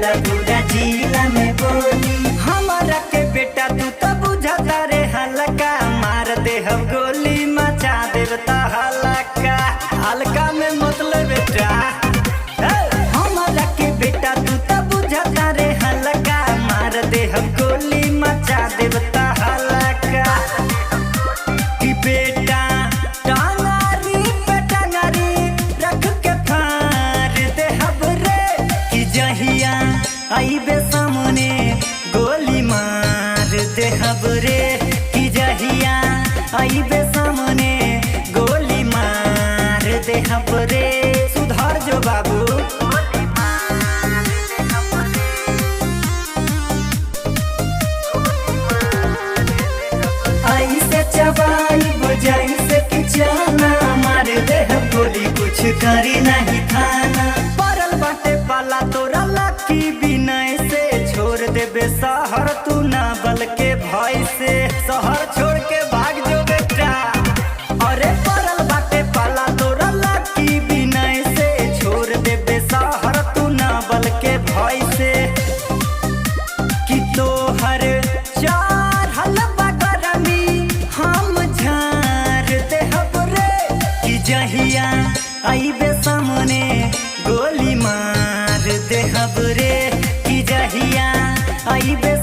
जाला पूरा जिला में बोली। हमारा के बेटा तू तो बुझता रे हल्का, मार दे हम गोली मचा देवता हल्का। हल्का में मतलब बेटा हमारा के बेटा तू तो बुझता रे हल्का, मार दे हम गोली मचा देवता हल्का। कि बेटा टांगारी पे टांगारी रख के फाड़ दे हम रे, कि जहिया आईबे सामने गोली मार दे हम रे, कि जहिया आईबे सामने गोली मार दे हम रे। सुधार जो बाबू ऐसे चबाई बजाई से किचाना, मार दे हम गोली कुछ करी नहीं खाना। परल बाटे पाला तोरा लाठी बिनय से, छोड़ देबे शहर तू ना बल के भय से। शहर छोड़ के भाग जो बेटा, अरे परल बाटे पाला तोरा लाठी बिनय से, छोड़ देबे शहर तू ना बल के भय से। कि तोहर चार हलवा गरमी हम झार दे हम रे, कि जहिया आईबे सामने गोली मार दे हम रे, कि जहिया आईबे